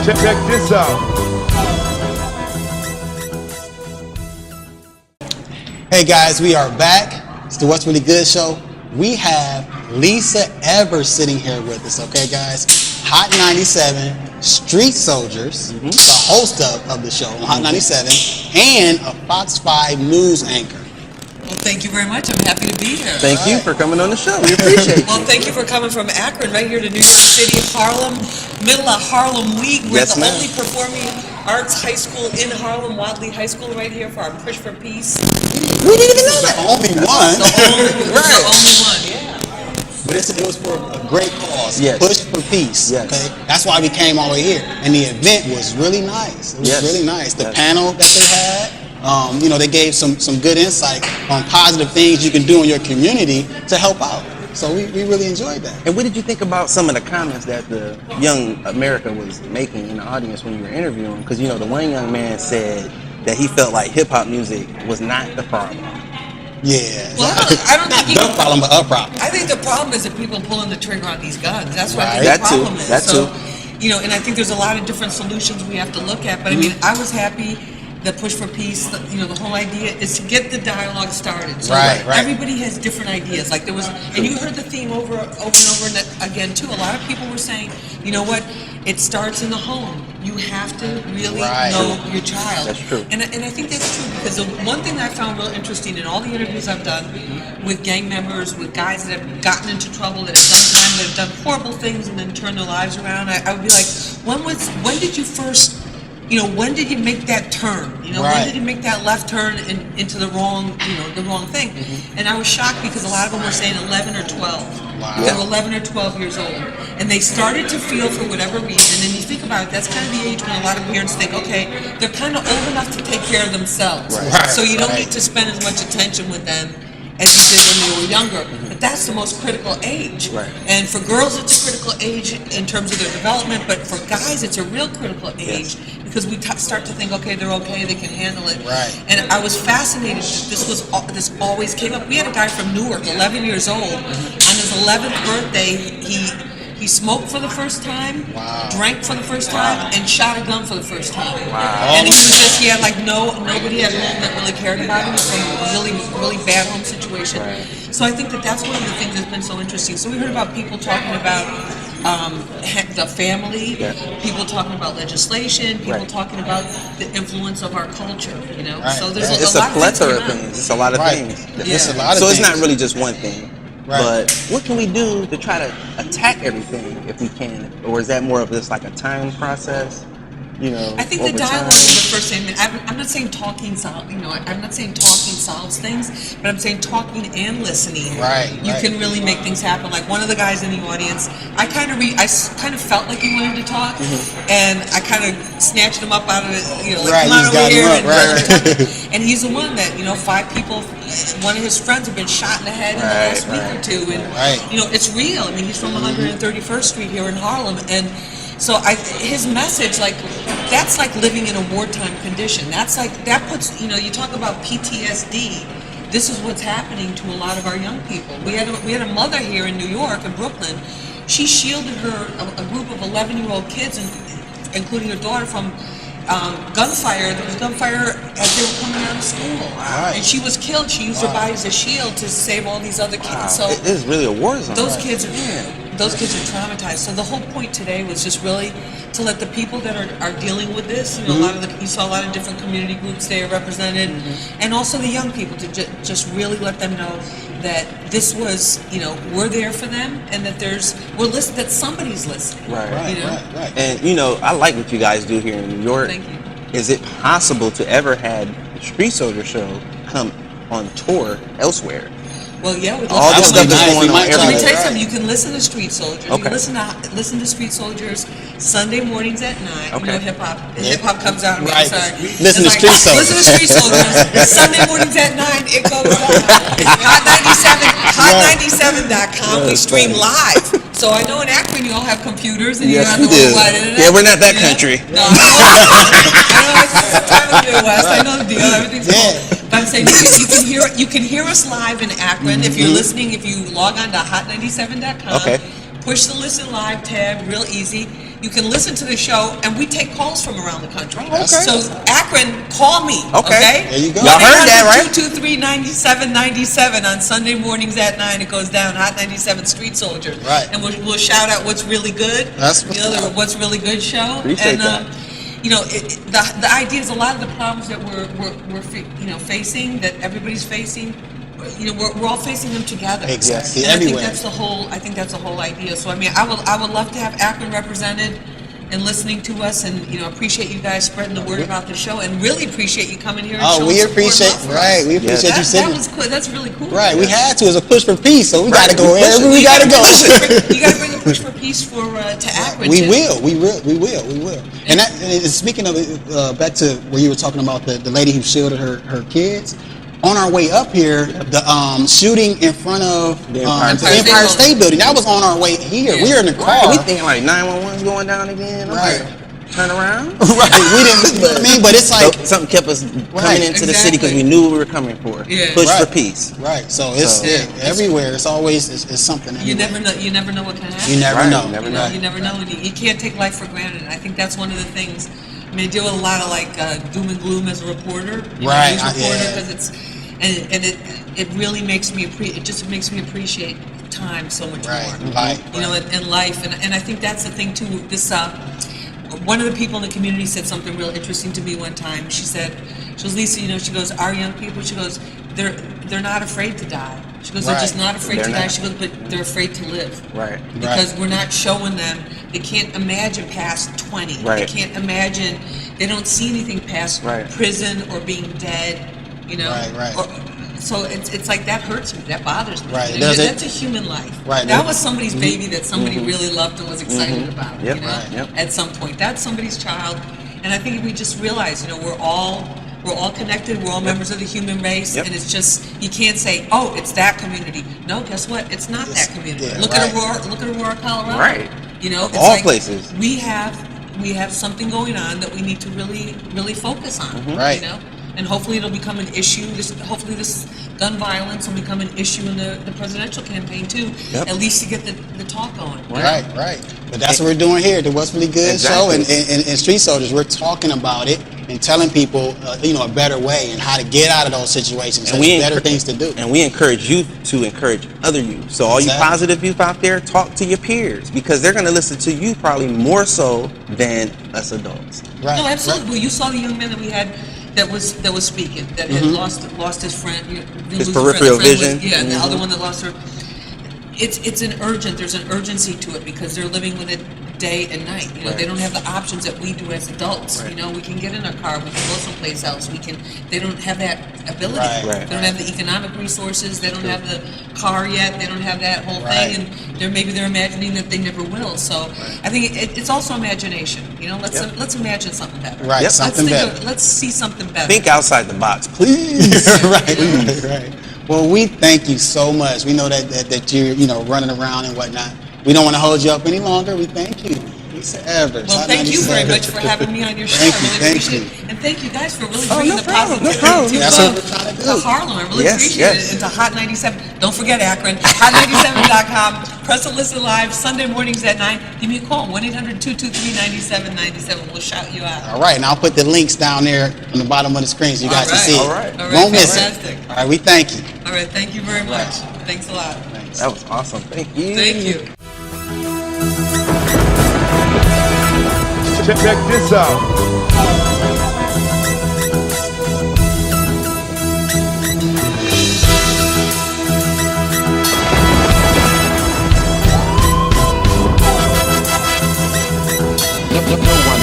Check this out. Hey guys, we are back. It's the What's Really Good show. We have Lisa Evers sitting here with us, okay guys? Hot 97, Street Soldiers, the host of the show on Hot 97, and a Fox 5 news anchor. Well, thank you very much. I'm happy to be here. Thank you for coming on the show. We appreciate it. Well, thank you for coming from Akron right here to New York City, Harlem, middle of Harlem Week. We're Yes, the ma'am. only performing arts high school in Harlem, Wadley High School right here for our Push for Peace. We didn't even know that. The only one. The only one, yeah. But it was for a great cause. Yes. Push for peace. Yes. Okay. That's why we came all the way here. And the event was really nice. It was Yes. really nice. The Yes. panel that they had, they gave some good insight on positive things you can do in your community to help out. So we really enjoyed that. And what did you think about some of the comments that the young America was making in the audience when you were interviewing? Because, the one young man said that he felt like hip-hop music was not the problem. Yeah. Well, I don't think the problem, but a problem. I think the problem is that people pulling the trigger on these guns. That's what I Right. think That the too. problem is. That so, too. and I think there's a lot of different solutions we have to look at. But I mean, I was happy that Push for Peace, the whole idea is to get the dialogue started. So Right. everybody has different ideas. Like there was, and you heard the theme over and over and again too. A lot of people were saying, you know what? It starts in the home. You have to really know your child. That's true. And I think that's true because the one thing that I found real interesting in all the interviews I've done with gang members, with guys that have gotten into trouble, that have done time, that have done horrible things and then turned their lives around, I would be like, when did you first, when did you make that turn? When did you make that left turn into the wrong thing? And I was shocked because a lot of them were saying 11 or 12. Wow. They were 11 or 12 years old. And they started to feel for whatever reason, and you think about it, that's kind of the age when a lot of parents think, okay, they're kind of old enough to take care of themselves. Right. So you don't need to spend as much attention with them as you did when they were younger. But that's the most critical age. Right. And for girls, it's a critical age in terms of their development, but for guys, it's a real critical age because we start to think, okay, they're okay, they can handle it. Right. And I was fascinated that this always came up. We had a guy from Newark, 11 years old. On his 11th birthday, he smoked for the first time, drank for the first time, and shot a gun for the first time. Wow. And he had nobody at home that really cared about him. He was from a really, really bad home situation. Right. So I think that's one of the things that's been so interesting. So we heard about people talking about the family, people talking about legislation, people talking about the influence of our culture, Right. So there's It's a a lot plethora of of things. It's a lot of things. It's a lot of So things. it's not really just one thing. Right. But what can we do to try to attack everything if we can? Or is that more of just like a time process? I think the dialogue is the first thing. I'm not saying talking solves, I'm not saying talking solves things, but I'm saying talking and listening. Right. You can really make things happen. Like one of the guys in the audience, I kind of felt like he wanted to talk, and I kind of snatched him up out of it. Come on over here. And he's the one that 5 people. One of his friends have been shot in the head in the last week or two, and it's real. I mean, he's from 131st Street here in Harlem, and. So his message, that's like living in a wartime condition. That puts, you talk about PTSD. This is what's happening to a lot of our young people. We had a mother here in New York, in Brooklyn. She shielded a group of 11-year-old kids, including her daughter, from gunfire. There was gunfire as they were coming out of school. Right. And she was killed. She used her body as a shield to save all these other kids. Wow. So it is really a war zone. those kids are traumatized. So the whole point today was just really to let the people that are dealing with this, you saw a lot of different community groups there represented, and also the young people to just really let them know that this was, we're there for them, and that that somebody's listening. Right. Right. And I like what you guys do here in New York. Thank you. Is it possible to ever have the Street Soldier show come on tour elsewhere? Well, yeah, we'd All love this to. stuff is going on Let me everywhere. tell you something. You can listen to Street Soldiers. Okay. You can listen to Street Soldiers Sunday mornings at 9. Okay. Hip hop comes out. I'm Right. sorry. Listen to It's Street Soldiers. Listen to Street Soldiers. Sunday mornings at 9. It goes on. Hot97.com. We stream live. So I know in Akron you all have computers and you Yes, have we the do. worldwide internet. Yeah, we're not that country. No, I know it's time of the Midwest. I know the deal. Everything's cool. But I'm saying you can hear us live in Akron. If you're listening, if you log on to hot97.com. Okay. push the listen live tab, real easy. You can listen to the show, and we take calls from around the country. Okay. So Akron, call me. Okay. There you go. Y'all heard that, right? 223-9797 on Sunday mornings at 9. It goes down. Hot 97 Street Soldiers. Right. And we'll shout out what's really good. That's what's the up. what's really good show. Appreciate and, that. You know, the idea is a lot of the problems that we're facing, that everybody's facing. You know, we're all facing them together. Exactly. And Everywhere. I think that's the whole idea. So I mean, I would love to have Akron represented and listening to us, and you know, appreciate you guys spreading the word about the show, and really appreciate you coming here. And showing we support appreciate and love for us. we appreciate you sitting. That was cool. That's really cool. Right, we had to. It's a push for peace, so we got to go Push wherever it. we got to go. You got to bring a push for peace to Akron. We too. will. And speaking of it, back to where you were talking about the lady who shielded her kids. On our way up here, the shooting in front of The the Empire Empire State Building. That was on our way here. Yeah. We were in the car. We thinking like 911's going down again. I'm Right. like, turn around. Right. We didn't. You know what I mean? But it's like Something kept us coming into the city because we knew what we were coming for. Yeah. Push Right. for peace. right. So it's everywhere. It's always it's something. You Everywhere. never know. You never know what can happen. You never Right, know. you never You know. know, you never know. And you can't take life for granted. And I think that's one of the things. I mean, I deal with a lot of like doom and gloom as a reporter, Right, news reporter, yeah. because it's and it really makes me it just makes me appreciate time so much Right. more. Life. You know, and life, and I think that's the thing too. This one of the people in the community said something real interesting to me one time. She goes, Lisa, you know, she goes, our young people, she goes, they're not afraid to die. She goes, they're just Right. not afraid They're to die. not. She goes, but they're afraid to live. Right. Because we're not showing them, they can't imagine past 20. Right. They can't imagine, they don't see anything past Right. prison or being dead, you know. Right. So it's like that hurts me, that bothers me. Right. You know, Does it? that's a human life. Right. That was somebody's baby that somebody really loved and was excited about. Yep. You know, Right. Yep. at some point, that's somebody's child. And I think if we just realize, you know, we're all connected. We're all members of the human race, Yep. and it's just you can't say, "Oh, it's that community." No, guess what? It's not that community. yeah, Look right. at Aurora. Look at Aurora, Colorado. Right. You know, it's All like places. we have something going on that we need to really focus on. Right. You know, and hopefully it'll become an issue. Hopefully this gun violence will become an issue in the presidential campaign too. Yep. At least to get the talk going. Right. But that's what we're doing here, the What's Really Good show, Exactly. and Street Soldiers. We're talking about it and telling people, you know, a better way and how to get out of those situations. And There's better things to do. And we encourage you to encourage other youth. So all Exactly. you positive youth out there, talk to your peers because they're going to listen to you probably more so than us adults. Right. No, absolutely. Right. Well, you saw the young man that we had that was speaking that had lost his friend. His peripheral vision. And the other one that lost her. There's an urgency to it because they're living with it day and night. You know, Right. they don't have the options that we do as adults. Right. You know, we can get in our car, we can go someplace else. They don't have that ability. Right. They don't have the economic resources. They don't have the car yet. They don't have that whole Right. thing, and they're imagining that they never will. So I think it's also imagination. You know, let's imagine something better. Right, Yep. something better. Let's see something better. Think outside the box, please. right. Well, we thank you so much. We know that you're, you know, running around and whatnot. We don't want to hold you up any longer. We thank you, Lisa Evers. Well, thank you very much for having me on your show. Thank I you, really thank appreciate you. it. And thank you guys for really Oh, bringing no the problem, no positivity problem. to, That's what we're trying to do. to Harlem. I really Yes, appreciate yes. it. And to Hot 97. Don't forget Akron. Hot97.com. Press and listen live Sunday mornings at 9. Give me a call. 1-800-223-9797. We'll shout you out. All right, and I'll put the links down there on the bottom of the screen so you guys can All right. see it. All right. All right, Won't miss it. fantastic. All right, we thank you. All right. Thank you very much. Thanks a lot. Thanks. That was awesome. Thank you. Thank you. Check this out. No one